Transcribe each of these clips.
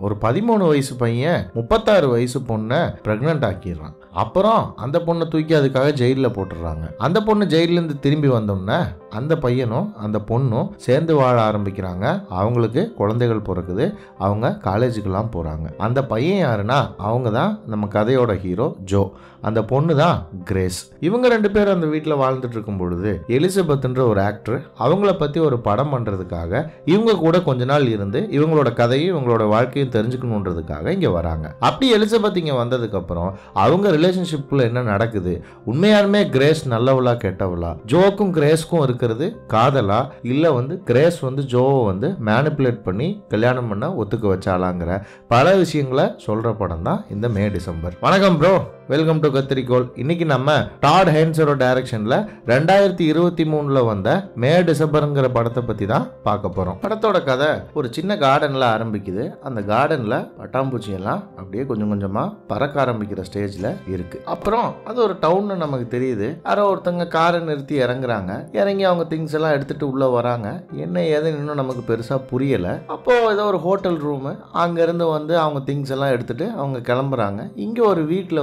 ஒரு 13 வயசு பையன் 36 வயசு பொண்ணை பிரெக்னென்ட் ஆக்கிடுறான். அப்புறம் அந்த பொண்ணை தூக்கி அதுக்காக ஜெயிலில் போட்டுடுறாங்க. அந்த பொண்ணு ஜெயிலேருந்து திரும்பி வந்தோடனே அந்த பையனும் அந்த பொண்ணும் சேர்ந்து வாழ ஆரம்பிக்கிறாங்க. அவங்களுக்கு குழந்தைகள் பிறக்குது. அவங்க காலேஜுக்கெல்லாம் போகிறாங்க. அந்த பையன் யாருன்னா அவங்க தான் நம்ம கதையோட ஹீரோ ஜோ. அந்த பொண்ணு தான் கிரேஸ். இவங்க 2 பேரும் அந்த வீட்டில் வாழ்ந்துட்டு இருக்கும் பொழுது எலிசபெத்ன்ற ஒரு ஆக்டர் அவங்கள பற்றி ஒரு படம் பண்ணுறதுக்காக இவங்க கூட கொஞ்ச நாள் இருந்து இவங்களோட கதையும் இவங்களோட வாழ்க்கையும் தெரிஞ்சுக்கணுன்றதுக்காக இங்கே வராங்க. அப்படி எலிசபெத் இங்கே வந்ததுக்கப்புறம் அவங்க ரிலேஷன்ஷிப்பில் என்ன நடக்குது, உண்மையாலுமே கிரேஸ் நல்லவளா கெட்டவளா, ஜோக்கும் கிரேஸ்க்கும் இருக்கிறது காதலா இல்லை கிரேஸ் ஜோவை மேனிப்புலேட் பண்ணி கல்யாணம் பண்ண ஒத்துக்க வச்சாலாங்கிற பல விஷயங்களை சொல்கிற படம் தான் இந்த மே டிசம்பர். வணக்கம் ப்ரோ, வெல்கம் டு கத்திரிக்கோள். இன்னைக்கு நம்ம டாட் ஹென்ஸரோட டைரக்ஷன்ல 2023 வந்த மே டிசம்பர்ங்கிற படத்தை பத்தி தான் பார்க்க போறோம். படத்தோட கதை ஒரு சின்ன கார்டன்ல ஆரம்பிக்குது. அந்த கார்டன்ல பட்டாம்பூச்சி எல்லாம் அப்படியே கொஞ்சம் கொஞ்சமா பறக்க ஆரம்பிக்கிற ஸ்டேஜ்ல இருக்கு. அப்புறம் அது ஒரு டவுன்னு நமக்கு தெரியுது. யாரோ ஒருத்தங்க காரை நிறுத்தி இறங்குறாங்க. இறங்கி அவங்க திங்ஸ் எல்லாம் எடுத்துட்டு உள்ள வராங்க. என்ன ஏதுன்னு இன்னும் நமக்கு பெருசா புரியல. அப்போ ஏதோ ஒரு ஹோட்டல் ரூம், அங்க இருந்து அவங்க திங்ஸ் எல்லாம் எடுத்துட்டு அவங்க கிளம்புறாங்க. இங்க ஒரு வீட்டுல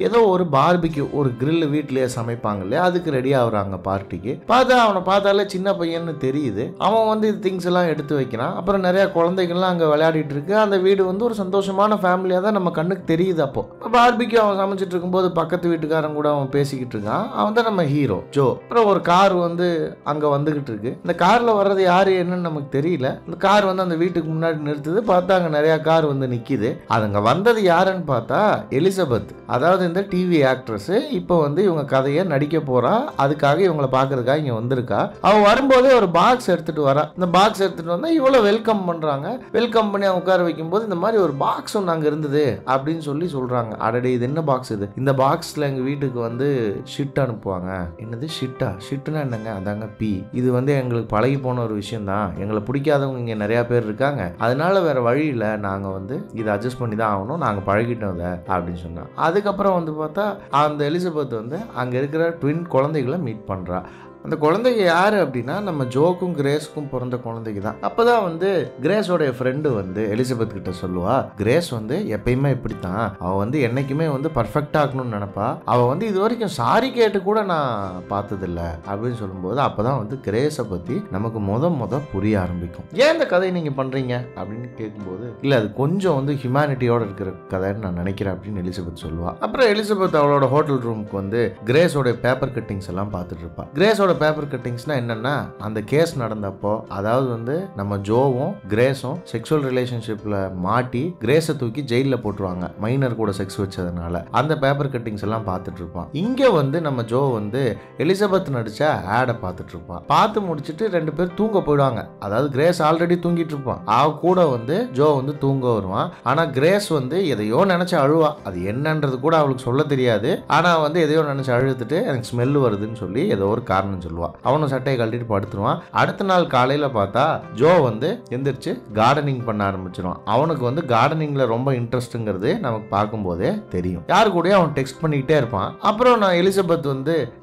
ஏதோ ஒரு பார்பிக்யூ, ஒரு கிரில் வீட்லயே சமைப்பாங்க இல்லையா, அதுக்கு ரெடி ஆகுறாங்க பார்ட்டிக்கு. பார்த்தா அவனை பார்த்தாலே சின்ன பையன்னு தெரியுது. அவன் இது திங்ஸ் எல்லாம் எடுத்து வைக்கிறான். அப்புறம் நிறைய குழந்தைகள்லாம் அங்கே விளையாடிட்டு இருக்கு. அந்த வீடு ஒரு சந்தோஷமான ஃபேமிலியாக தான் நம்ம கண்ணுக்கு தெரியுது. அப்போ பார்பிக்யூ அவன் சமைச்சிட்டு இருக்கும்போது பக்கத்து வீட்டுக்காரன் கூட அவன் பேசிக்கிட்டு இருக்கான். அவன் தான் நம்ம ஹீரோ ஜோ. அப்புறம் ஒரு கார் அங்கே வந்துகிட்டு இருக்கு. இந்த காரில் வர்றது யாரு என்னன்னு நமக்கு தெரியல. இந்த கார் அந்த வீட்டுக்கு முன்னாடி நிறுத்துது. பார்த்தா அங்கே நிறைய கார் நிற்கிது. அதுங்க வந்தது யாருன்னு பார்த்தா எலிசபெத், அதாவது இந்த டிவி ஆக்ட்ரஸ். இப்போ இவங்க கதையை நடிக்க போறா. அதுக்காக இவங்களை பார்க்கறதுக்காக இங்க வந்திருக்கா. அவ வரும்போதே ஒரு பாக்ஸ் எடுத்துட்டு வரா. இந்த பாக்ஸ் எடுத்துட்டு வந்தா இவ்வளவு வெல்கம் பண்றாங்க. வெல்கம் பண்ணி அவங்க உட்கார வைக்கும் போது இந்த மாதிரி ஒரு பாக்ஸ் ஒன்று அங்க இருந்தது அப்படின்னு சொல்றாங்க. அடடே, இது என்ன பாக்ஸ் இது? இந்த பாக்ஸ்ல எங்க வீட்டுக்கு ஷிட் அனுப்புவாங்க. என்னது ஷிட்டா? ஷிட்னா என்னங்க? அதாங்க பி. இது எங்களுக்கு பழகி போன ஒரு விஷயம் தான். எங்களை பிடிக்காதவங்க இங்க நிறைய பேர் இருக்காங்க. அதனால வேற வழி இல்லை, நாங்க இதை அட்ஜஸ்ட் பண்ணி தான் ஆகணும், நாங்க பழகிட்டோம் அப்படின்னு சொன்னா. அதுக்கப்புறம் பார்த்தா அந்த எலிசபெத் அங்க இருக்கிற ட்வின் குழந்தைகளை மீட் பண்றா. அந்த குழந்தைங்க யாரு அப்படின்னா நம்ம ஜோக்கும் கிரேஸ்க்கும் பிறந்த குழந்தைங்க தான். அப்பதான் கிரேஸோடைய ஃப்ரெண்டு எலிசபெத் கிட்ட சொல்லுவா, கிரேஸ் எப்பயுமே இப்படித்தான், அவ என்னைக்குமே பர்ஃபெக்டா ஆக்கணும்னு நினைப்பா. அவ இது வரைக்கும் சாரி கேட்டு கூட நான் பார்த்ததில்ல அப்படின்னு சொல்லும்போது அப்பதான் கிரேஸை பத்தி நமக்கு முத புரிய ஆரம்பிக்கும். ஏன் இந்த கதையை நீங்க பண்றீங்க அப்படின்னு கேட்கும்போது, இல்ல அது கொஞ்சம் ஹியூமனிட்டியோட இருக்கிற கதைன்னு நான் நினைக்கிறேன் அப்படின்னு எலிசபெத் சொல்லுவா. அப்புறம் எலிசபெத் அவளோட ஹோட்டல் ரூமுக்கு கிரேஸோட பேப்பர் கட்டிங்ஸ் எல்லாம் பார்த்துட்டு இருப்பா. கிரேஸோட பேப்பர் கட்டிங்ஸ்னா என்னன்னா, அந்த கேஸ் நடந்தப்போ அதாவது நம்ம ஜோவும் கிரேஸும் செக்ஷுவல் ரிலேஷன்ஷிப்ல மாட்டி கிரேஸை தூக்கி ஜெயில போட்டுருவாங்க, மைனர் கூட செக்ஸ் வச்சதுனால. அந்த பேப்பர் கட்டிங்ஸ் எல்லாம் பார்த்துட்டு இருப்பான். இங்க நம்ம ஜோ எலிசபெத் நடிச்ச ஆடை பார்த்துட்டு இருப்பான். பார்த்து முடிச்சுட்டு 2 பேர் தூங்க போயிடுவாங்க. அதாவது கிரேஸ் ஆல்ரெடி தூங்கிட்டு இருப்பான். அவ கூட ஜோ தூங்க வருவான். ஆனா கிரேஸ் எதையோ நினைச்சு அழுவா. அது என்னன்றது கூட அவளுக்கு சொல்ல தெரியாது. ஆனா எதையோ நினைச்சு அழுதுட்டு எனக்கு ஸ்மெல் வருதுன்னு சொல்லி ஏதோ ஒரு காரணம் சொல்லுவா. அவனும் சட்டையை கழட்டிட்டு படுத்துருவான். அடுத்த நாள் காலையில பார்த்தா ஜோ எந்திரிச்சு கார்டனிங் பண்ண ஆரம்பிச்சிருவான். அவனுக்கு கார்டனிங்ல ரொம்ப இன்ட்ரெஸ்ட்ங்கிறது நமக்கு பார்க்கும்போதே தெரியும். யாரு கூட அவன் டெக்ஸ்ட் பண்ணிக்கிட்டே இருப்பான். அப்புறம் நான் எலிசபெத்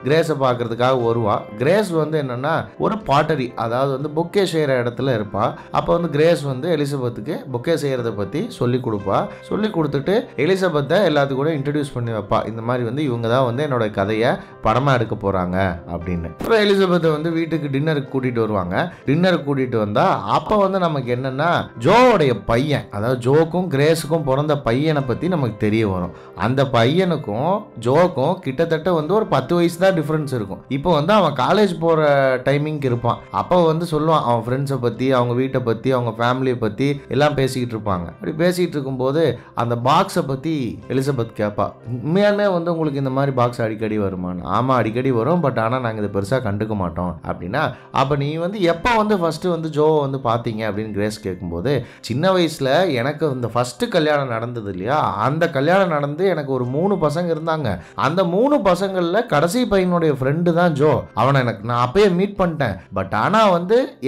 கிரேஸை பார்க்கறதுக்காக வருவா. கிரேஸ் என்னன்னா ஒரு பாட்டரி, அதாவது பொக்கே செய்யற இடத்துல இருப்பா. அப்ப கிரேஸ் எலிசபெத்துக்கு பொக்கே செய்யறத பத்தி சொல்லி கொடுப்பா. சொல்லி கொடுத்துட்டு எலிசபெத்தை எல்லாத்துக்கும் கூட இன்ட்ரடியூஸ் பண்ணி வைப்பா. இந்த மாதிரி இவங்க தான் என்னோட கதையை படமா எடுக்க போறாங்க அப்படின்னு. அப்புறம் எலிசபெத்தை வீட்டுக்கு டின்னருக்கு கூட்டிட்டு வருவாங்க. டின்னருக்கு கூட்டிட்டு வந்தா அப்ப நமக்கு என்னன்னா ஜோவுடைய பையன், அதாவது ஜோக்கும் கிரேஸுக்கும் பிறந்த பையனை பத்தி நமக்கு தெரிய வரும். அந்த பையனுக்கும் ஜோக்கும் கிட்டத்தட்ட ஒரு 10 வயசு தான் டிஃபரன்ஸ் இருக்கும். இப்போ அவன் காலேஜ் போற டைமிங் இருப்பான். அப்போ சொல்லுவான் அவன் ஃப்ரெண்ட்ஸை பத்தி, அவங்க வீட்டை பத்தி, அவங்க ஃபேமிலியை பத்தி எல்லாம் பேசிக்கிட்டு இருப்பாங்க. அப்படி பேசிக்கிட்டு இருக்கும்போது அந்த பாக்ஸை பத்தி எலிசபெத் கேட்பா, உண்மையாலுமே உங்களுக்கு இந்த மாதிரி பாக்ஸ் அடிக்கடி வருமானு? ஆமா, அடிக்கடி வரும், பட் ஆனா நாங்க இதை பெருசா கண்டுக்க மாட்டோம் அப்படின்னா. அப்ப நீ எப்ப ஃபர்ஸ்ட் ஜோ பாத்தீங்க அப்படின்னு கிரேஸ் கேட்கும்போது, சின்ன வயசுல எனக்கு இந்த ஃபர்ஸ்ட் கல்யாணம் நடந்தது இல்லையா, அந்த கல்யாணம் நடந்து எனக்கு ஒரு 3 பசங்க இருந்தாங்க. அந்த 3 பசங்கள்ல கடைசி பையனுடைய ஃப்ரெண்டு தான் ஜோ. அவனை நான் அப்பயே மீட் பண்ணிட்டேன். பட் ஆனா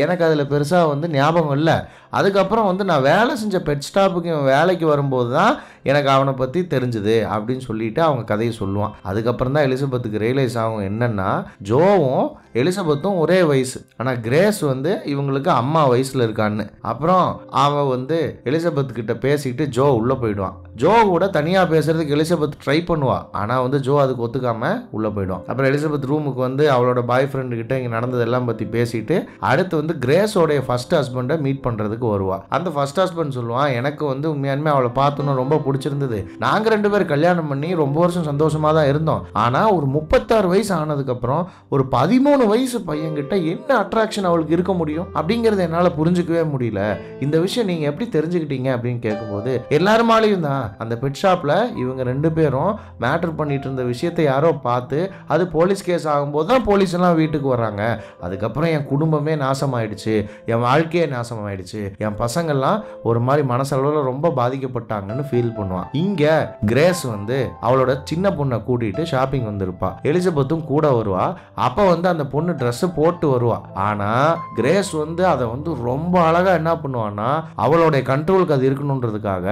எனக்கு அதுல பெருசா ஞாபகம் இல்லை. அதுக்கப்புறம் வந்து நான் வேலை செஞ்ச பெட் ஸ்டாப்புக்கு இவன் வேலைக்கு வரும்போது தான் எனக்கு அவனை பற்றி தெரிஞ்சுது அப்படின்னு சொல்லிட்டு அவங்க கதையை சொல்லுவான். அதுக்கப்புறம் தான் எலிசபெத்துக்கு ரியலைஸ் ஆகும் என்னன்னா, ஜோவும் எலிசபெத்தும் ஒரே வயசு, ஆனால் கிரேஸ் வந்து இவங்களுக்கு அம்மா வயசில் இருக்கான்னு. அப்புறம் அவன் வந்து எலிசபெத் கிட்ட பேசிட்டு ஜோ உள்ளே போயிடுவான். ஜோ கூட தனியாக பேசுறதுக்கு எலிசபெத் ட்ரை பண்ணுவா, ஆனால் வந்து ஜோ அதுக்கு ஒத்துக்காம உள்ளே போயிடுவான். அப்புறம் எலிசபெத் ரூமுக்கு வந்து அவளோட பாய் ஃப்ரெண்டு கிட்ட இங்கே நடந்ததெல்லாம் பற்றி பேசிட்டு அடுத்து வந்து கிரேஸோடைய ஃபர்ஸ்ட் ஹஸ்பண்டை மீட் பண்ணுறதுக்கு வருவா. அந்த ஃபர்ஸ்ட் ஹஸ்பண்ட் சொல்லுவான், எனக்கு வந்து உண்மையாலுமே அவளை பார்த்தோன்னு ரொம்ப பிடிச்சிருந்தது, நாங்கள் 2 பேரும் கல்யாணம் பண்ணி ரொம்ப வருஷம் சந்தோஷமாக தான் இருந்தோம், ஆனால் ஒரு 36 வயசு ஆனதுக்கப்புறம் ஒரு 13 வயசு பையன்கிட்ட என்ன அட்ராக்ஷன் அவளுக்கு இருக்க முடியும் அப்படிங்கிறத என்னால் புரிஞ்சுக்கவே முடியல. இந்த விஷயம் நீங்கள் எப்படி தெரிஞ்சுக்கிட்டீங்க அப்படின்னு கேட்கும்போது, எல்லாருமாலையும் தான் அந்த பெட் ஷாப்பில் இவங்க 2 பேரும் மேட்டர் பண்ணிட்டு இருந்த விஷயத்தை யாரோ பார்த்து அது போலீஸ் கேஸ் ஆகும்போது தான் போலீஸ் எல்லாம் வீட்டுக்கு வர்றாங்க. அதுக்கப்புறம் என் குடும்பமே நாசமாயிடுச்சு, என் வாழ்க்கையே நாசமாயிடுச்சு, என் பசங்கள்லாம் ஒரு மாதிரி மனசளவில் ரொம்ப பாதிக்கப்பட்டாங்கன்னு ஃபீல் பண்ணுவான். இங்க கிரேஸ் வந்து அவளோட சின்ன பொண்ணை கூட்டிட்டு ஷாப்பிங் வந்திருப்பா. எலிசபெத்தும் கூட வருவா. அப்ப வந்து அந்த பொண்ணு ட்ரெஸ் போட்டு வருவா. ஆனா கிரேஸ் வந்து அதை வந்து ரொம்ப அழகா என்ன பண்ணுவான்னா, அவளுடைய கண்ட்ரோலுக்கு அது இருக்கணுன்றதுக்காக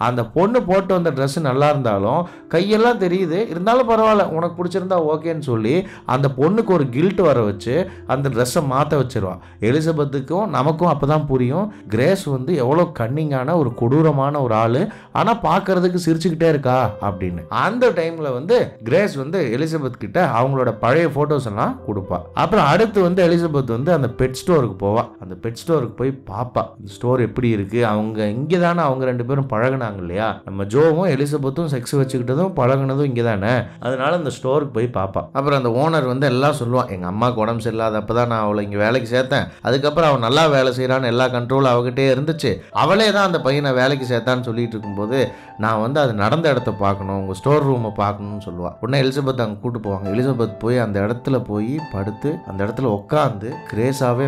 அந்த பொண்ணு போட்டு வந்த ட்ரெஸ் நல்லா இருந்தாலும் கையெல்லாம் தெரியுது, இருந்தாலும் பரவாயில்ல உனக்கு பிடிச்சிருந்தா ஓகேன்னு சொல்லி அந்த பொண்ணுக்கு ஒரு கில்ட் வர வச்சு அந்த ட்ரெஸ்ஸை மாற்ற வச்சிருவா. எலிசபெத்துக்கும் நமக்கும் அப்பதான் புரியும் கிரேஸ் வந்து எவ்வளோ கன்னிங்கான ஒரு கொடூரமான ஒரு ஆளு, ஆனால் பார்க்கறதுக்கு சிரிச்சுக்கிட்டே இருக்கா அப்படின்னு. அந்த டைம்ல வந்து கிரேஸ் வந்து எலிசபெத் கிட்ட அவங்களோட பழைய போட்டோஸ் எல்லாம் கொடுப்பா. அப்புறம் அடுத்து வந்து எலிசபெத் வந்து அந்த பெட் ஸ்டோருக்கு போவா. அந்த பெட் ஸ்டோருக்கு போய் பாப்பா இந்த ஸ்டோர் எப்படி இருக்கு, அவங்க இங்கே தானே அவங்க 2 பேரும் பழகினாங்க இல்லையா, நம்ம ஜோவும் எலிசபெத்தும் செக்ஸ் வச்சுக்கிட்டதும் பழகினதும் இங்கே தானே, அதனால அந்த ஸ்டோருக்கு போய் பாப்பா. அப்புறம் அந்த ஓனர் வந்து எல்லாம் சொல்லுவான், எங்கள் அம்மாவுக்கு உடம்பு சரியில்லாத அப்பதான் நான் அவளை இங்கே வேலைக்கு சேர்த்தேன், அதுக்கப்புறம் அவன் நல்லா வேலை செய்கிறான்னு எல்லா கண்ட்ரோலும் அவகிட்டே இருந்துச்சு, அவளே தான் அந்த பையனை வேலைக்கு சேர்த்தான்னு சொல்லிட்டு இருக்கும்போது நான் வந்து அது நடந்த இடத்த பார்க்கணும், உங்கள் ஸ்டோர் ரூமை பார்க்கணும்னு சொல்லுவா. உடனே எலிசபெத் அங்கே கூட்டு போவாங்க. எலிசபெத் போய் அந்த இடத்துல போய் படுத்து அந்த இடத்துல உட்காந்து கிரேஸாவே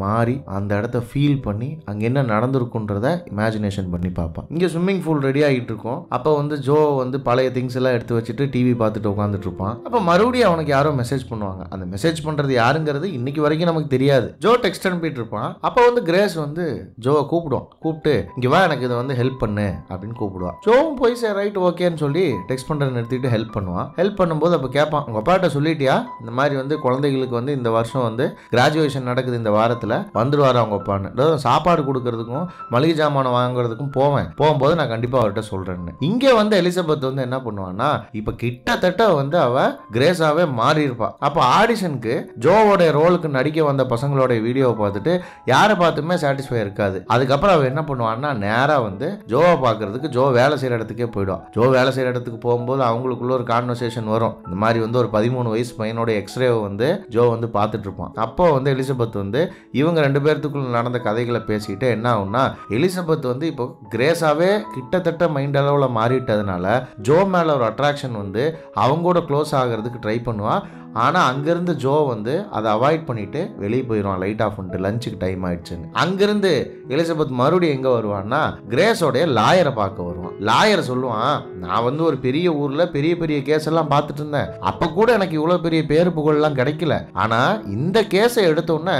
மாறி அந்த இடத்த ஃபீல் பண்ணி அங்கே என்ன நடந்திருக்குன்றத இமேஜினேஷன் பண்ணி பார்ப்பான். இங்கே ஸ்விம்மிங் பூல் ரெடி ஆகிட்டு இருக்கும். அப்போ வந்து ஜோ வந்து பழைய திங்ஸ் எல்லாம் எடுத்து வச்சுட்டு டிவி பார்த்துட்டு உட்காந்துட்டு இருப்பான். அப்போ மறுபடியும் அவனுக்கு யாரோ மெசேஜ் பண்ணுவாங்க. அந்த மெசேஜ் பண்ணுறது யாருங்கிறது இன்னைக்கு வரைக்கும் நமக்கு தெரியாது. ஜோ டெக்ஸ்ட் அனுப்பிட்டு இருப்பான். அப்போ வந்து கிரேஸ் வந்து ஜோவை கூப்பிட்டு இங்கே வா எனக்கு இதை வந்து ஹெல்ப் பண்ணு அப்படின்னு கூப்பிடுவா. ஜோவும் போய் சரி ரைட் ஓகேன்னு சொல்லி டெக்ஸ்ட் பண்ணுறதை நிறுத்திட்டு ஹெல்ப் பண்ணுவான். ஹெல்ப் பண்ணும்போது அப்போ கேட்பான், உங்கள் அப்பாட்ட சொல்லிட்டியா இந்த மாதிரி வந்து குழந்தைகளுக்கு வந்து இந்த வருஷம் வந்து கிராஜுவேஷன் நடக்குது, இந்த வாரத்தில் வந்துடுவார் அவங்க அப்பான்னு, சாப்பாடு கொடுக்கறதுக்கும் மளிகை ஜாமான் வாங்குறதுக்கும் போகும்போது நான் கண்டிப்பாக அவர்கிட்ட சொல்கிறேன்னு. இங்கே வந்து எலிசபெத் வந்து என்ன பண்ணுவான்னா, இப்போ கிட்டத்தட்ட வந்து அவ கிரேஸாவே மாறி இருப்பா. அப்போ ஆடிஷனுக்கு ஜோவோட ரோலுக்கு நடிக்க வந்த பசங்களோட வீடியோவை பார்த்துட்டு யாரை பார்த்துமே சாட்டிஸ்ஃபை இருக்காது. அதுக்கப்புறம் அவ என்ன பண்ணுவான்னா, நேராக வந்து ஜோவை பார்க்கறதுக்கு ஜோ வேலை செய்கிற இடத்துக்கே போயிடுவா. ஜோ வேலை செய்கிற இடத்துக்கு போகும்போது அவங்களுக்குள்ள ஒரு கான்வர்சேஷன் வரும். இந்த மாதிரி வந்து ஒரு 13 வயசு பையனோட எக்ஸ்ரேவை வந்து ஜோ வந்து பார்த்துட்டு இருப்பான். அப்போ வந்து எலிசபெத் வந்து இவங்க 2 பேர்த்துக்குள்ள நடந்த கதைகளை பேசிட்டு என்ன ஆகும்னா, எலிசபெத் வந்து இப்போ கிரேஸாவே கிட்டத்தட்ட மைண்ட் அளவில் மாறிட்டதுனால ஜோ மேல ஒரு அட்ராக்ஷன் வந்து அவங்களோட க்ளோஸ் ஆகிறதுக்கு ட்ரை பண்ணுவா. ஆனால் அங்கேருந்து ஜோ வந்து அதை அவாய்ட் பண்ணிட்டு வெளியே போயிடுவான். லைட் ஆஃப் பண்ணிட்டு லஞ்சுக்கு டைம் ஆயிடுச்சுன்னு. அங்கேருந்து எலிசபெத் மறுபடியும் எங்கே வருவான்னா, கிரேஸோடைய லாயரை பார்க்க வருவான். லாயர் சொல்லுவான், நான் வந்து ஒரு பெரிய ஊரில் பெரிய பெரிய கேஸ் எல்லாம் பார்த்துட்டு இருந்தேன், அப்போ கூட எனக்கு இவ்வளோ பெரிய பேரு புகழ்லாம் கிடைக்கல, ஆனால் இந்த கேஸை எடுத்தோன்னே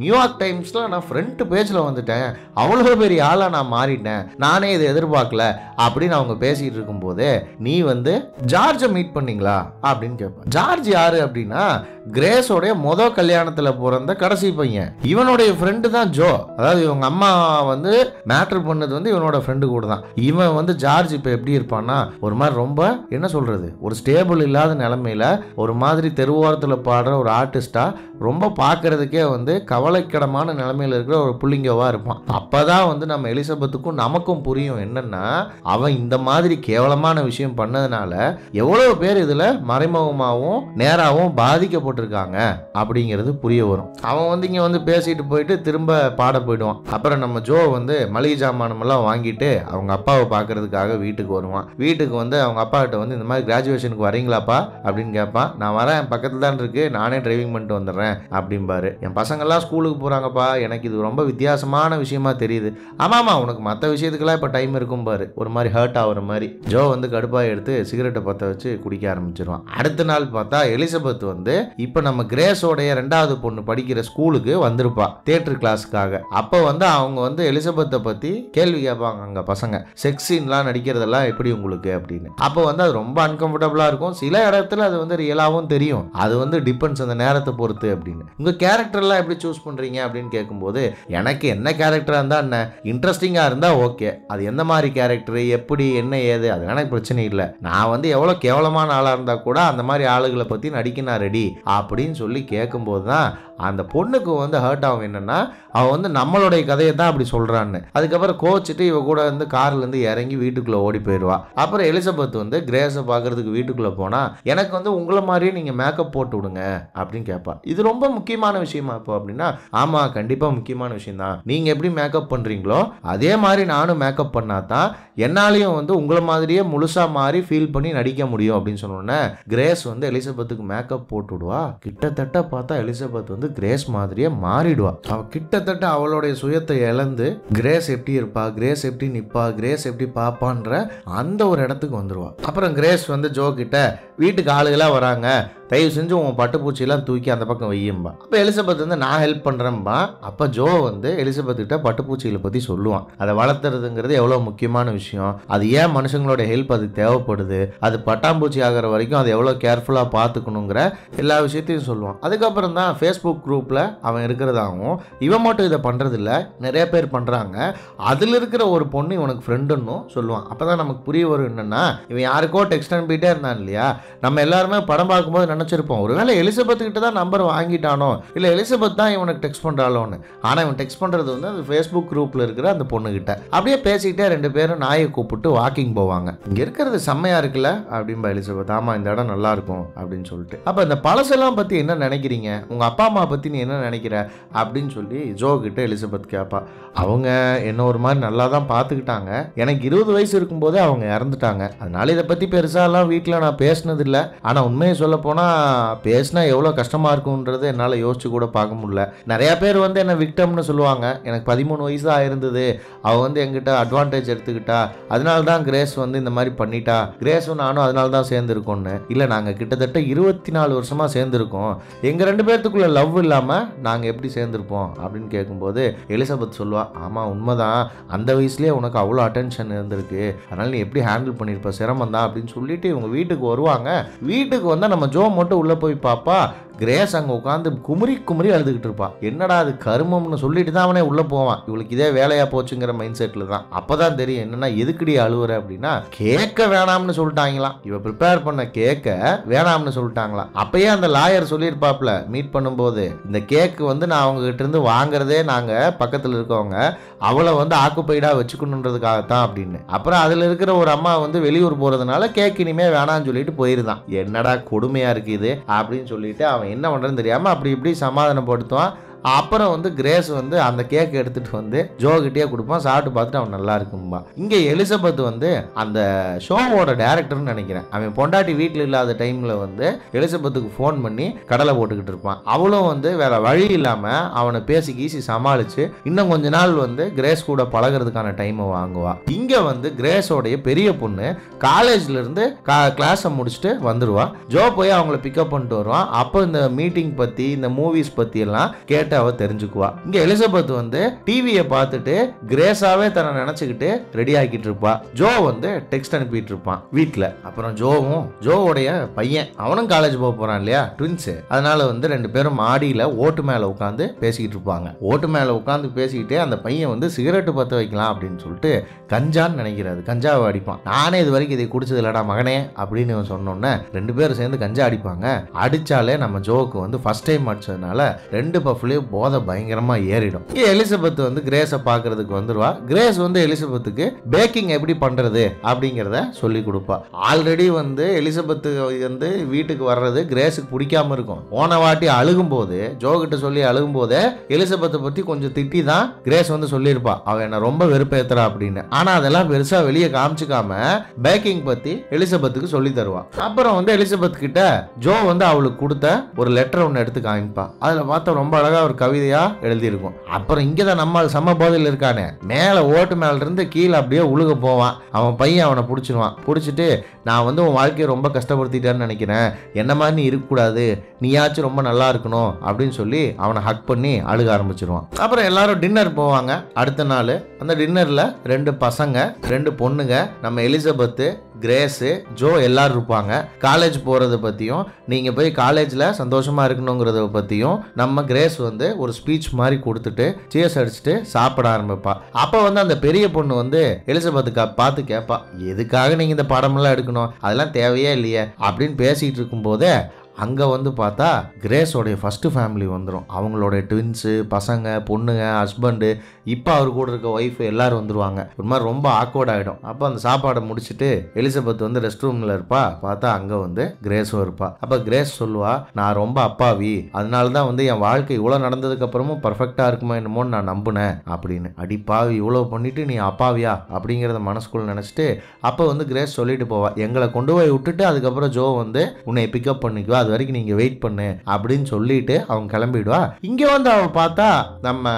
நியூயார்க் டைம்ஸில் நான் ஃப்ரண்ட் பேஜில் வந்துட்டேன், அவ்வளோ பெரிய ஆளாக நான் மாறிட்டேன், நானே இதை எதிர்பார்க்கல அப்படின்னு அவங்க பேசிகிட்டு இருக்கும்போது, நீ வந்து ஜார்ஜை மீட் பண்ணீங்களா அப்படின்னு கேட்பேன். ஜார்ஜ் யாரு அப்படின்னா, கிரேஸோடைய முதல் கல்யாணத்தில் பிறந்த கடைசி பையன், இவனுடைய ஃப்ரெண்டு தான் ஜோ. அதாவது இவங்க அம்மா வந்து மேட்ரு பண்ணது வந்து இவனோட ஃப்ரெண்டு கூட தான். இவன் வந்து ஜார்ஜ் இப்போ எப்படி இருப்பான்னா, ஒரு மாதிரி ரொம்ப என்ன சொல்றது, ஒரு ஸ்டேபிள் இல்லாத நிலைமையில ஒரு மாதிரி தெருவோரத்தில் பாடுற ஒரு ஆர்டிஸ்டா ரொம்ப பார்க்கறதுக்கே வந்து கவலைக்கிடமான நிலைமையில இருக்கிற ஒரு புள்ளிங்கவா இருப்பான். அப்பதான் வந்து நம்ம எலிசபெத்துக்கும் நமக்கும் புரியும் என்னன்னா, அவன் இந்த மாதிரி கேவலமான விஷயம் பண்ணதுனால எவ்வளவு பேர் இதுல மறைமுகமாகவும் நேராகவும் பாதிக்கப்பட்டிருக்காங்க அப்படிங்கிறது புரிய வரும். அவன் வந்து இங்க வந்து பேசிட்டு போயிட்டு திரும்ப பாட போயிடுவான். அப்புறம் நம்ம ஜோ வந்து மளிகை ஜாமானம் எல்லாம் வாங்கிட்டு அவங்க அப்பாவை பார்க்கறதுக்காக வீட்டுக்கு வருவான். வீட்டுக்கு வந்து அவங்க அப்பா கிட்ட வந்து இந்த மாதிரி கிராஜுவேஷனுக்கு வரீங்களாப்பா அப்படின்னு கேட்பான். நான் வரேன், பக்கத்துல தான் இருக்கு, நானே டிரைவிங் பண்ணிட்டு வந்துடுறேன் அப்படிம்பாரு. என் பசங்கள்லாம் ஸ்கூலுக்கு போறாங்கப்பா, எனக்கு இது ரொம்ப வித்தியாசமான விஷயமா தெரியுது. ஆமாமா, உனக்கு மற்ற விஷயத்துக்கெல்லாம் இப்போ டைம் இருக்கும் பாரு, ஒரு மாதிரி ஹர்ட் ஆகுற மாதிரி. ஜோ வந்து கடுப்பாக எடுத்து சிகரெட்டை பற்ற வச்சு குடிக்க ஆரம்பிச்சிருவான். அடுத்த நாள் பார்த்தா எலிசபெத் வந்து இப்போ நம்ம கிரேஸோடைய 2வது பொண்ணு படிக்கிற ஸ்கூலுக்கு வந்திருப்பா தியேட்டர் கிளாஸுக்காக. அப்போ வந்து அவங்க வந்து எலிசபெத்தை பத்தி கேள்வி கேட்பாங்க அங்க பசங்க, செக்ஸ் சீன்லாம் நடிக்கிறதெல்லாம் எப்படி உங்களுக்கு அப்படின்னு. அப்போ வந்து அது ரொம்ப அன்கம்ஃபர்டபுளா இருக்கும். சில இடத்துல அது வந்து ரியலாகவும் தெரியும். அது வந்து டிபெண்ட்ஸ் அந்த நேரத்தை பொறுத்து அப்படின்னு. உங்க கேரக்டர்லாம் எப்படி சூஸ் பண்றீங்க அப்படின்னு கேட்கும்போது, எனக்கு என்ன கேரக்டரா இருந்தா என்ன, இன்ட்ரெஸ்டிங்கா இருந்தா ஓகே. அது எந்த மாதிரி கேரக்டர், எப்படி, என்ன ஏது, அது எனக்கு பிரச்சனை இல்லை. நான் வந்து எவ்வளோ கேவலமான ஆளாக இருந்தால் கூட அந்த மாதிரி ஆளுகளை பற்றி நடிக்க நான் ரெடி அப்படின்னு சொல்லி கேட்கும்போது தான் அந்த பொண்ணுக்கு வந்து ஹர்ட் ஆகும். என்னன்னா அவன் வந்து நம்மளுடைய கதையை தான் அப்படி சொல்கிறான்னு. அதுக்கப்புறம் கோச்சிட்டு இவ கூட வந்து கார்லேருந்து இறங்கி வீட்டுக்குள்ளே ஓடி போயிடுவா. அப்புறம் எலிசபெத் வந்து கிரேஸை பார்க்கறதுக்கு வீட்டுக்குள்ளே போனால், எனக்கு வந்து உங்களை மாதிரியே நீங்கள் மேக்கப் போட்டு விடுங்க அப்படின்னு கேட்பா. இது ரொம்ப முக்கியமான விஷயமா இப்போ அப்படின்னா, ஆமாம் கண்டிப்பாக முக்கியமான விஷயம் தான். நீங்கள் எப்படி மேக்கப் பண்ணுறீங்களோ அதே மாதிரி நானும் மேக்கப் பண்ணாதான் என்னாலையும் வந்து உங்களை மாதிரியே முழுசா மாறி ஃபீல் பண்ணி நடிக்க முடியும் அப்படின்னு சொன்னோன்னே கிரேஸ் வந்து எலிசபெத்துக்கு மேக்கப் போட்டு விடுவா. கிட்டத்தட்ட பார்த்தா எலிசபெத் வந்து கிரேஸ் மாதிரியே மாறிடுவா. அவ கிட்டத்தட்ட அவளுடைய சுயத்தை இழந்து கிரேஸ் எப்படி இருப்பா, கிரேஸ் எப்படி நிப்பா, கிரேஸ் எப்படி பாப்பான்ற அந்த ஒரு இடத்துக்கு வந்துருவா. அப்புறம் கிரேஸ் வந்து ஜோ கிட்ட வீட்டுக்கு ஆளுகளா வராங்க, தயவு செஞ்சு உன் பட்டுப்பூச்சியெல்லாம் தூக்கி அந்த பக்கம் வையும்பா. அப்போ எலிசபெத் வந்து நான் ஹெல்ப் பண்ணுறேன்பா. அப்போ ஜோ வந்து எலிசபெத் கிட்ட பட்டுப்பூச்சிகளை பற்றி சொல்லுவான். அதை வளர்த்துறதுங்கிறது எவ்வளோ முக்கியமான விஷயம், அது ஏன் மனுஷங்களோட ஹெல்ப் அதுக்கு தேவைப்படுது, அது பட்டாம்பூச்சி ஆகிற வரைக்கும் அது எவ்வளோ கேர்ஃபுல்லாக பார்த்துக்கணுங்கிற எல்லா விஷயத்தையும் சொல்லுவான். அதுக்கப்புறம் தான் ஃபேஸ்புக் குரூப்பில் அவன் இருக்கிறதாகவும், இவன் மட்டும் இதை பண்ணுறதில்ல நிறைய பேர் பண்ணுறாங்க, அதில் இருக்கிற ஒரு பொண்ணு இவனுக்கு ஃப்ரெண்டுன்னு சொல்லுவான். அப்போ தான் நமக்கு புரிய வரும் என்னென்னா, இவன் யாருக்கோ டெக்ஸ்ட் அனுப்பிட்டே இருந்தான் இல்லையா. நம்ம எல்லாருமே படம் பார்க்கும்போது நினைச்சிருப்போம், ஒருவேளை எலிசபெத் கிட்ட தான் நம்பர் வாங்கிட்டானோ, இல்லை எலிசபெத் தான் இவனுக்கு டெக்ஸ்ட் பண்றாளோன்னு. ஆனால் இவன் டெக்ஸ்ட் பண்ணுறது வந்து அந்த ஃபேஸ்புக் குரூப்பில் இருக்கிற அந்த பொண்ணுகிட்ட. அப்படியே பேசிக்கிட்டே 2 பேரும் நாயை கூப்பிட்டு வாக்கிங் போவாங்க. இங்கே இருக்கிறது செம்மையா இருக்குல்ல அப்படின்பா எலிசபெத். ஆமாம் இந்த இடம் நல்லா இருக்கும் அப்படின்னு சொல்லிட்டு. அப்போ இந்த பழசெல்லாம் பற்றி என்ன நினைக்கிறீங்க, உங்கள் அப்பா அம்மா பற்றி நீ என்ன நினைக்கிற அப்படின்னு சொல்லி ஜோ கிட்ட எலிசபெத் கேட்பா. அவங்க என்ன ஒரு மாதிரி நல்லா தான் பார்த்துக்கிட்டாங்க, எனக்கு 20 வயசு இருக்கும்போதே அவங்க இறந்துட்டாங்க, அதனால இதை பற்றி பெருசாலாம் வீட்டில் நான் பேசினதில்லை. ஆனால் உண்மையை சொல்ல போனால் பேசினா எவ்வளோ கஷ்டமாக இருக்கும்ன்றது என்னால் யோசிச்சு கூட பார்க்க முடியல. நிறையா பேர் வந்து என்ன விக்டம்னு சொல்லுவாங்க. எனக்கு 13 வயசு தான் இருந்தது, அவள் வந்து எங்கிட்ட அட்வான்டேஜ் எடுத்துக்கிட்டா, அதனால தான் கிரேஸ் வந்து இந்த மாதிரி பண்ணிட்டா, கிரேஸும் நானும் அதனால தான் சேர்ந்துருக்கோன்னு. இல்லை நாங்கள் கிட்டத்தட்ட 24 வருஷமாக சேர்ந்துருக்கோம், எங்கள் 2 பேர்த்துக்குள்ள லவ் இல்லாமல் நாங்கள் எப்படி சேர்ந்துருப்போம் அப்படின்னு கேட்கும்போது எலிசபெத் சொல்லுவா, ஆமாம் உண்மைதான், அந்த வயசுலேயே உனக்கு அவ்வளோ அட்டென்ஷன் இருந்திருக்கு, அதனால் நீ எப்படி ஹேண்டில் பண்ணியிருப்ப, சிரமம் தான் அப்படின்னு சொல்லிட்டு இவங்க வீட்டுக்கு வருவாங்க. வீட்டுக்கு வந்தால் நம்ம ஜோ மட்டும் உள்ளே போய் பாப்பா, கிரேஸ் அங்கே உட்காந்து குமுறி குமுறி அழுதுகிட்டு இருப்பா. என்னடா அது கருமம்னு சொல்லிட்டு தான் அவனே உள்ளே போவான். இவளுக்கு இதே வேலையாக போச்சுங்கிற மைண்ட் செட்டில் தான். அப்போ தான் தெரியும் என்னன்னா எதுக்குடி அழுவுற அப்படின்னா, கேட்க வேணாம்னு சொல்லிட்டாங்களாம். இவ ப்ரிப்பேர் பண்ண கேட்க வேணாம்னு சொல்லிட்டாங்களாம். அப்பயே அந்த லாயர் சொல்லியிருப்பாப்ல மீட் பண்ணும்போது, இந்த கேக்கு வந்து நான் அவங்க கிட்ட இருந்து வாங்குறதே நாங்கள் பக்கத்தில் இருக்கவங்க அவளை வந்து ஆக்குப்பைடாக வச்சுக்கணுன்றதுக்காகத்தான் அப்படின்னு. அப்புறம் அதில் இருக்கிற ஒரு அம்மா வந்து வெளியூர் போகிறதுனால கேக் இனிமே வேணான்னு சொல்லிட்டு போயிருந்தான். என்னடா கொடுமையாக இருக்குது அப்படின்னு சொல்லிட்டு அவன் என்ன பண்ணுறதுன்னு தெரியாமல் அப்படி இப்படி சமாதானப்படுத்துவான். அப்புறம் வந்து கிரேஸ் வந்து அந்த கேக் எடுத்துகிட்டு வந்து ஜோ கிட்டே கொடுப்பான். சாப்பிட்டு பார்த்துட்டு அவன் நல்லா இருக்கும்பா. இங்கே எலிசபெத் வந்து அந்த ஷோவோட டேரக்டர்னு நினைக்கிறேன். அவன் பொண்டாட்டி வீட்டில் இல்லாத டைமில் வந்து எலிசபெத்துக்கு ஃபோன் பண்ணி கடலை போட்டுக்கிட்டு இருப்பான். அவளும் வந்து வேற வழி இல்லாமல் அவனை பேசி கீசி சமாளித்து இன்னும் கொஞ்ச நாள் வந்து கிரேஸ் கூட பழகிறதுக்கான டைமை வாங்குவா. இங்கே வந்து கிரேஸோடைய பெரிய பொண்ணு காலேஜ்லேருந்து கிளாஸை முடிச்சுட்டு வந்துடுவா. ஜோ போய் அவங்கள பிக்கப் பண்ணிட்டு வருவான். அப்போ இந்த மீட்டிங் பற்றி இந்த மூவிஸ் பற்றி எல்லாம் கேட்டு அவ தெரிஞ்சுக்குவா. இங்க எலிசபெத் வந்து டிவியை பார்த்துட்டு கிரேஸாவே தன்னை நினைச்சுக்கிட்டு ரெடி ஆகிட்டு இருப்பா. ஜோ வந்து டெக்ஸ்ட் அனுப்பிட்டு இருப்பான் வீட்டுல. அப்புறம் ஜோவுடைய பையன் அவனும் காலேஜ் போக போறான் இல்லையா, ட்வின்ஸ். அதனால வந்து 2 பேரும் மாடியில ஓட்டு மேல உட்காந்து பேசிக்கிட்டு இருப்பாங்க. ஓட்டு மேல உட்காந்து பேசிக்கிட்டே அந்த பையன் வந்து சிகரெட்டு பற்ற வைக்கலாம் அப்படின்னு சொல்லிட்டு கஞ்சான்னு நினைக்கிறாரு, கஞ்சாவை அடிப்பான். நானே இது வரைக்கும் இதை குடிச்சது இல்லடா மகனே அப்படின்னு சொன்னோன்னே 2 பேரும் சேர்ந்து கஞ்சா அடிப்பாங்க. அடிச்சாலே நம்ம ஜோவுக்கு வந்து ஃபர்ஸ்ட் டைம் அடிச்சதுனால 2 பஃப்லயும் போதை பயங்கரமா ஏறிடும். எலிசபெத் வந்து கிரேஸை பார்க்கறதுக்கு வந்துருவா. கிரேஸ் வந்து எலிசபெத்துக்கு பேக்கிங் எப்படி பண்றது அப்படிங்கிறத சொல்லி கொடுப்பா. ஆல்ரெடி வந்து எலிசபெத் வந்து வீட்டுக்கு வர்றது கிரேஸுக்கு பிடிக்காம இருக்கும். போன வாட்டி அழுகும் போது ஜோ கிட்ட சொல்லி அழுகும் போதே எலிசபெத்தை பத்தி கொஞ்சம் திட்டி தான் கிரேஸ் வந்து சொல்லியிருப்பா, அவ என்ன ரொம்ப வெறுப்பேத்துறா அப்படின்னு. ஆனா அதெல்லாம் பெருசா வெளியே காமிச்சுக்காம பேக்கிங் பத்தி எலிசபெத்துக்கு சொல்லி தருவா. அப்புறம் வந்து எலிசபெத் கிட்ட ஜோ வந்து அவளுக்கு கொடுத்த ஒரு லெட்டர் ஒன்று எடுத்து காமிப்பா. அதுல பார்த்தா ரொம்ப அழகா ஒரு கவிதையா எழுதியிருக்கும். அப்புறம் இங்கதான் நம்ம சம போதையில் இருக்கானே, மேல ஓட்டு மேல இருந்து கீழே அப்படியே உழுக போவான். அவன் பையன் அவனை பிடிச்சிடுவான். பிடிச்சிட்டு நான் வந்து உன் வாழ்க்கையை ரொம்ப கஷ்டப்படுத்திட்டேன்னு நினைக்கிறேன், என்ன மாதிரி நீ இருக்கக்கூடாது, நீயாச்சும் ரொம்ப நல்லா இருக்கணும் அப்படின்னு சொல்லி அவனை ஹக் பண்ணி அழுக ஆரம்பிச்சிருவான். அப்புறம் எல்லாரும் டின்னர் போவாங்க. அடுத்த நாள் அந்த டின்னர்ல 2 பசங்க 2 பொண்ணுங்க, நம்ம எலிசபெத், கிரேஸு, ஜோ எல்லாரும் இருப்பாங்க. காலேஜ் போகிறத பற்றியும் நீங்கள் போய் காலேஜில் சந்தோஷமாக இருக்கணுங்கிறத பற்றியும் நம்ம கிரேஸ் வந்து ஒரு ஸ்பீச் மாதிரி கொடுத்துட்டு சியர்ஸ் அடிச்சுட்டு சாப்பிட ஆரம்பிப்பா. அப்போ வந்து அந்த பெரிய பொண்ணு வந்து எலிசபெத்துக்கு பார்த்து கேட்பா, எதுக்காக நீங்கள் இந்த படமெல்லாம் எடுக்கணும், அதெல்லாம் தேவையே இல்லையே அப்படின்னு பேசிகிட்டு இருக்கும்போதே அங்கே வந்து பார்த்தா கிரேஸோடைய ஃபஸ்ட்டு ஃபேமிலி வந்துடும். அவங்களோட ட்வின்ஸு, பசங்க, பொண்ணுங்க, ஹஸ்பண்டு, இப்போ அவர் கூட இருக்க ஒய்ஃபு எல்லாரும் வந்துடுவாங்க. ஒரு மாதிரி ரொம்ப ஆக்வர்ட் ஆகிடும். அப்போ அந்த சாப்பாடை முடிச்சுட்டு எலிசபெத் வந்து ரெஸ்ட் ரூமில் இருப்பா. பார்த்தா அங்கே வந்து கிரேஸும் இருப்பா. அப்போ கிரேஸ் சொல்லுவா, நான் ரொம்ப அப்பாவி, அதனால தான் வந்து என் வாழ்க்கை இவ்வளோ நடந்ததுக்கப்புறமும் பர்ஃபெக்டாக இருக்குமா என்னமோன்னு நான் நம்பினேன் அப்படின்னு. அடிப்பாவி, இவ்வளோ பண்ணிட்டு நீ அப்பாவியா அப்படிங்கிறத மனசுக்குள்ள நினச்சிட்டு அப்போ வந்து கிரேஸ் சொல்லிட்டு போவா, எங்களை கொண்டு போய் விட்டுட்டு அதுக்கப்புறம் ஜோ வந்து உன்னை பிக்கப் பண்ணிக்குவா, அது வரைக்கும் நீங்க வெயிட் பண்ணு அப்படின்னு சொல்லிட்டு அவங்க கிளம்பிடுவா. இங்க வந்து அவ பார்த்தா நம்ம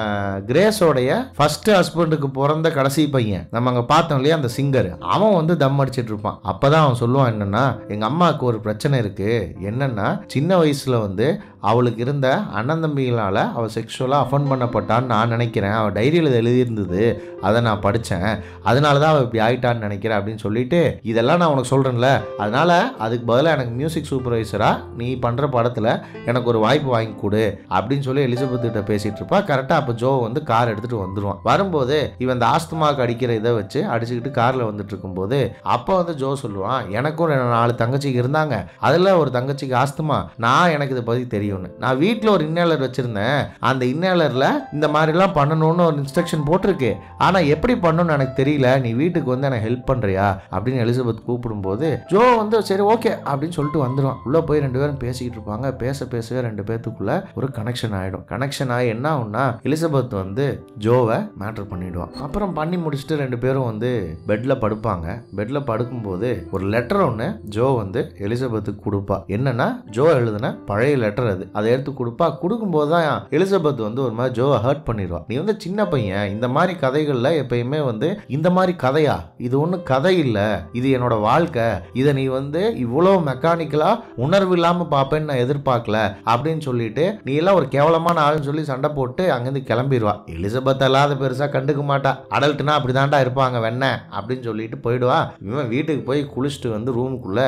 கிரேஸோடைய ஃபர்ஸ்ட் ஹஸ்பண்டுக்கு பிறந்த கடைசி பையன், நம்ம அங்க பார்த்தோம் இல்லையா அந்த சிங்கர், அவன் வந்து தம் அடிச்சிட்டு இருப்பான். அப்பதான் அவன் சொல்லுவான், என்னன்னா எங்க அம்மாவுக்கு ஒரு பிரச்சனை இருக்கு, என்னன்னா சின்ன வயசுல வந்து அவளுக்கு இருந்த அண்ணன் தம்பிகளால் அவள் செக்ஷுவலாக அஃபண்ட் பண்ணப்பட்டான்னு நான் நினைக்கிறேன், அவள் டைரியில் எழுதியிருந்தது, அதை நான் படித்தேன், அதனால தான் அவள் இப்படி ஆகிட்டான்னு நினைக்கிறேன் அப்படின்னு சொல்லிட்டு, இதெல்லாம் நான் உனக்கு சொல்கிறேன்ல, அதனால் அதுக்கு பதிலாக எனக்கு மியூசிக் சூப்பர்வைசராக நீ பண்ணுற படத்தில் எனக்கு ஒரு வாய்ப்பு வாங்கி கொடு அப்படின்னு சொல்லி எலிசபெத் கிட்ட பேசிகிட்டு இருப்பா. கரெக்டாக அப்போ ஜோ வந்து கார் எடுத்துகிட்டு வந்துடுவான். வரும்போது இவன் இந்த ஆஸ்துமாவுக்கு அடிக்கிற இதை வச்சு அடிச்சுக்கிட்டு காரில் வந்துட்டு இருக்கும்போது அப்போ வந்து ஜோ சொல்லுவான், எனக்கும் 4 தங்கச்சிக்கு இருந்தாங்க, அதில் ஒரு தங்கச்சிக்கு ஆஸ்துமா, நான் எனக்கு இதை பற்றி தெரியும், நான் வீட்டில் ஒரு இன்னேலர் வச்சிருந்தேன், அந்த இன்னேலர்ல இந்த மாதிரிலாம் பண்ணணும்னு ஒரு இன்ஸ்ட்ரக்ஷன் போட்டிருக்கு, ஆனா எப்படி பண்ணணும்னு எனக்கு தெரியல, நீ வீட்டுக்கு வந்து எனக்கு ஹெல்ப் பண்றியா அப்படின்னு எலிசபெத் கூப்பிடும்போது ஜோ வந்து சரி ஓகே அப்படின்னு சொல்லிட்டு வந்துடுவான். உள்ள போய் 2 பேரும் பேசிக்கிட்டு இருப்பாங்க. பேசவே 2 பேத்துக்குள்ள ஒரு கனெக்ஷன் ஆயிடும். கனெக்ஷன் ஆகி என்ன ஆகும்னா எலிசபெத் வந்து ஜோவை மேட்டர் பண்ணிடுவான். அப்புறம் பண்ணி முடிச்சுட்டு 2 பேரும் வந்து பெட்ல படுப்பாங்க. பெட்ல படுக்கும்போது ஒரு லெட்டர் ஒன்று ஜோ வந்து எலிசபெத்துக்கு கொடுப்பா. என்னன்னா ஜோ எழுதுன பழைய லெட்டர் அது. அதை எடுத்து கொடுப்பா. கொடுக்கும்போது தான் எலிசபெத் வந்து ஒரு மாதிரி ஜோவை ஹர்ட் பண்ணிடுவா. நீ வந்து சின்ன பையன், இந்த மாதிரி கதைகள்ல எப்பயுமே வந்து இந்த மாதிரி கதையா, இது ஒன்றும் கதை இல்லை, இது என்னோட வாழ்க்கை, இதை நீ வந்து இவ்வளோ மெக்கானிக்கலா உணர்வு இல்லாம பார்ப்பேன்னு நான் எதிர்பார்க்கல அப்படின்னு சொல்லிட்டு நீ எல்லாம் ஒரு கேவலமான ஆளுன்னு சொல்லி சண்டை போட்டு அங்கிருந்து கிளம்பிடுவா. எலிசபெத் அல்லாத பெருசா கண்டுக்க மாட்டா. அடல்ட்னா அப்படிதான்டா இருப்பாங்க வெண்ண அப்படின்னு சொல்லிட்டு போயிடுவா. இவன் வீட்டுக்கு போய் குளிச்சுட்டு வந்து ரூமுக்குள்ள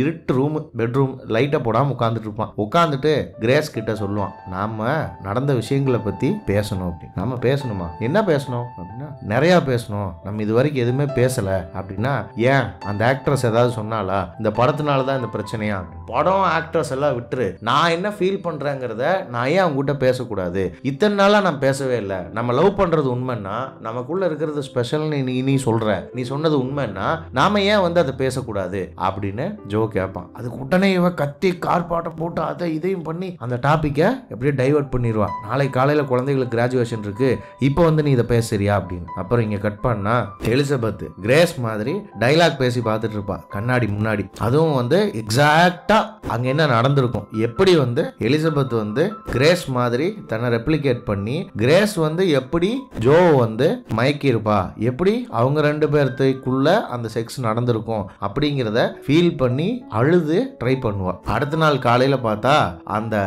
இருட்டு ரூம், பெட்ரூம் லைட்டை போடாம உட்காந்துட்டு இருப்பான். உட்காந்துட்டு கிரேஸ் கிட்ட சொல்லுவான், நாம நடந்த விஷயங்களை பத்தி பேசணும் அப்படின்னு. நாம பேசணுமா, என்ன பேசணும் அப்படின்னா நிறைய பேசணும், நம்ம இது வரைக்கும் எதுவுமே பேசல அப்படின்னா, ஏன் அந்த ஆக்ட்ரஸ் ஏதாவது சொன்னாலா, இந்த படத்தினாலதான் இந்த பிரச்சனையா, படம் ஆக்ட்ரஸ் எல்லாம் விட்டுரு, நான் என்ன ஃபீல் பண்றேங்கிறத நான் ஏன் அவங்க கிட்ட பேசக்கூடாது, இத்தனை நாளா நான் பேசவே இல்லை, நம்ம லவ் பண்றது உண்மைன்னா நமக்குள்ள இருக்கிறது ஸ்பெஷல்னு நீ சொல்ற, நீ சொன்னது உண்மைன்னா நாம ஏன் வந்து அதை பேசக்கூடாது அப்படின்னு ஜோ கேட்பான். அதுக்கு உடனே இவன் கத்தி கார்பாட்டம் போட்டு அதை இதையும் பண்ணி அந்த டாபிக்கை எப்படியே டைவர்ட் பண்ணிடுவா. நாளை காலையில் குழந்தைகளுக்கு கிராஜுவேஷன் இருக்கு, இப்போ வந்து நீ இதை பேசுறியா அப்படின்னு. அப்புறம் இங்க கட் பண்ணா எலிசபெத் கிரேஸ் மாதிரி டைலாக் பேசி பார்த்துட்டு இருப்பா கண்ணாடி முன்னாடி. அதுவும் வந்து எக்ஸாக்டா அங்க என்ன நடந்திருக்கும், எப்படி வந்து எலிசபெத் வந்து கிரேஸ் மாதிரி தன்னை ரெப்ளிகேட் பண்ணி கிரேஸ் வந்து எப்படி ஜோ வந்து மயக்கி இருப்பா, எப்படி அவங்க 2 பேர்த்துக்குள்ள அந்த செக்ஸ் நடந்திருக்கும் அப்படிங்கிறத ஃபீல் பண்ணி அழுது ட்ரை பண்ணுவா. அடுத்த நாள் காலையில பார்த்தா அந்த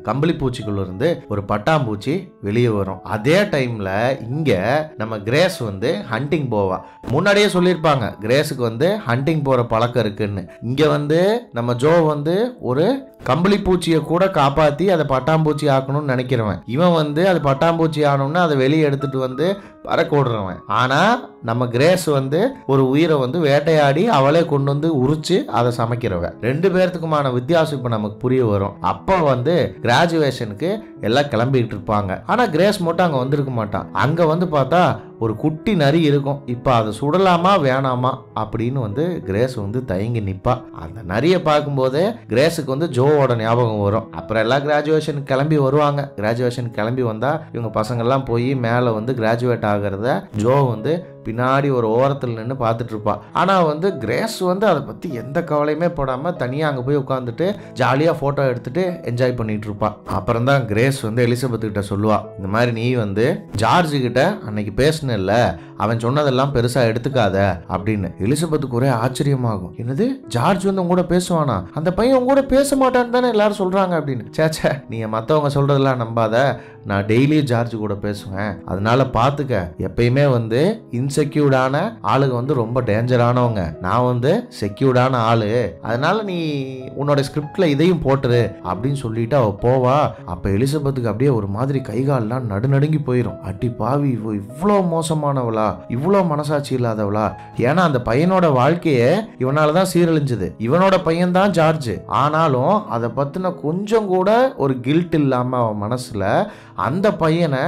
கம்பளி பூச்சிக்குள்ள இருந்து ஒரு பட்டாம்பூச்சி வெளியே வரும். அதே டைம்ல இங்க நம்ம கிரேஸ் வந்து ஹண்டிங் போவா. முன்னாடியே சொல்லியிருப்பாங்க கிரேஸுக்கு வந்து ஹண்டிங் போற பழக்கம் இருக்குன்னு. இங்க வந்து நம்ம ஜோ வந்து ஒரு கம்பளி பூச்சியை கூட காப்பாத்தி அதை பட்டாம்பூச்சி ஆக்கணும்னு நினைக்கிறவன். இவன் வந்து அது பட்டாம்பூச்சி ஆகணும்னா அதை வெளியே எடுத்துட்டு வந்து பறக்க விடுறவன். ஆனா நம்ம கிரேஸ் வந்து ஒரு உயிரை வந்து வேட்டையாடி அவளே கொண்டு வந்து உரிச்சு அதை சமைக்கிறவன். 2 பேர்த்துக்குமான வித்தியாசம் இப்ப நமக்கு புரிய வரும். அப்போ வந்து கிராஜுவேஷனுக்கு எல்லாம் கிளம்பிட்டு இருப்பாங்க. ஆனா கிரேஸ் மட்டும் அங்க வந்திருக்க மாட்டான். அங்க வந்து பார்த்தா ஒரு குட்டி நரி இருக்கும். இப்போ அதை சுடலாமா வேணாமா அப்படின்னு வந்து கிரேஸ் வந்து தயங்கி நிப்பா. அந்த நரியை பார்க்கும்போதே கிரேஸுக்கு வந்து ஜோவோட ஞாபகம் வரும். அப்புறம் எல்லாம் கிராஜுவேஷனுக்கு கிளம்பி வருவாங்க. கிராஜுவேஷன் கிளம்பி வந்தா இவங்க பசங்கள்லாம் போய் மேலே வந்து கிராஜுவேட் ஆகிறத ஜோ வந்து பின்னாடி ஒரு ஓரத்தில் நின்று பார்த்துட்டு இருப்பா. ஆனால் வந்து கிரேஸ் வந்து அதை பற்றி எந்த கவலையுமே போடாமல் தனியாக அங்கே போய் உட்காந்துட்டு ஜாலியாக ஃபோட்டோ எடுத்துட்டு என்ஜாய் பண்ணிட்டு இருப்பா. அப்புறம் தான் கிரேஸ் வந்து எலிசபெத் கிட்ட சொல்லுவா, இந்த மாதிரி நீ வந்து ஜார்ஜ் கிட்ட அன்னைக்கு பேசினில்ல, அவன் சொன்னதெல்லாம் பெருசாக எடுத்துக்காத அப்படின்னு. எலிசபெத்துக்கு ஒரே ஆச்சரியமாகும். என்னது, ஜார்ஜ் வந்து உங்க கூட பேசுவானா? அந்த பையன் உங்க கூட பேச மாட்டான்னு தானே எல்லாரும் சொல்றாங்க அப்படின்னு. சேச்சே, நீங்க மற்றவங்க சொல்றதெல்லாம் நம்பாத, நான் டெய்லி ஜார்ஜ் கூட பேசுவேன், அதனால பார்த்துக்க. எப்பயுமே வந்து இன்செக்யூர்டான ஆளுங்க வந்து ரொம்ப டேஞ்சரானவங்க, நான் வந்து செக்யூர்டான ஆளு, அதனால நீ உன்னோட ஸ்கிரிப்ட்ல இதையும் போட்டுரு அப்படின்னு சொல்லிட்டு அவ போவா. அப்ப எலிசபெத்துக்கு அப்படியே ஒரு மாதிரி கைகாலெல்லாம் நடுநடுங்கி போயிடும். அடி பாவி, இவ்வளோ மோசமானவளா, இவ்வளோ மனசாட்சி இல்லாதவளா? ஏன்னா அந்த பையனோட வாழ்க்கையே இவனாலதான் சீரழிஞ்சது. இவனோட பையன் தான் ஜார்ஜ். ஆனாலும் அதை பத்தின கொஞ்சம் கூட ஒரு கில்ட் இல்லாம அவன் மனசுல அந்த பையனை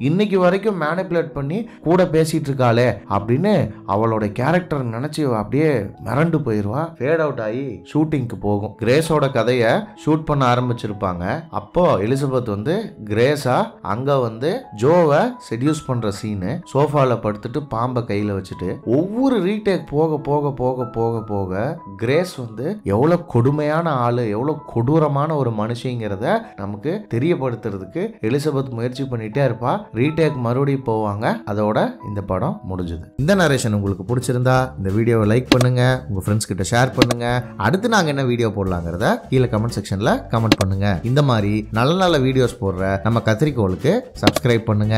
இன்னைக்கு வரைக்கும் மேனிப்புலேட் பண்ணி கூட பேசிட்டு இருக்காளே அப்படின்னு அவளோட கேரக்டர் நினைச்சு அப்படியே மிரண்டு போயிடுவா. ஃபேட் அவுட் ஆகி ஷூட்டிங்க்கு போகும். கிரேஸோட கதையை ஷூட் பண்ண ஆரம்பிச்சிருப்பாங்க. அப்போ எலிசபெத் வந்து கிரேஸா அங்க வந்து ஜோவை செடியூஸ் பண்ற சீனு, சோஃபால படுத்துட்டு பாம்பை கையில வச்சுட்டு ஒவ்வொரு ரீடேக் போக போக போக போக போக கிரேஸ் வந்து எவ்வளவு கொடுமையான ஆளு, எவ்வளவு கொடூரமான ஒரு மனுஷங்கிறத நமக்கு தெரியப்படுத்துறதுக்கு எலிசபெத் முயற்சி பண்ணிட்டே இருப்பா. ரீடேக் மறுபடியும் போவாங்க. அதோட இந்த படம் முடிஞ்சது. இந்த நரேஷன் உங்களுக்கு பிடிச்சிருந்தா இந்த வீடியோவை லைக் பண்ணுங்க, உங்க ஃப்ரெண்ட்ஸ் கிட்ட ஷேர் பண்ணுங்க. அடுத்து நாங்க என்ன வீடியோ போடலாங்கிறத கீழே கமெண்ட் செக்ஷன்ல கமெண்ட் பண்ணுங்க. இந்த மாதிரி நல்ல நல்ல வீடியோஸ் போடுற நம்ம கத்திரிக்கோளுக்கு சப்ஸ்கிரைப் பண்ணுங்க.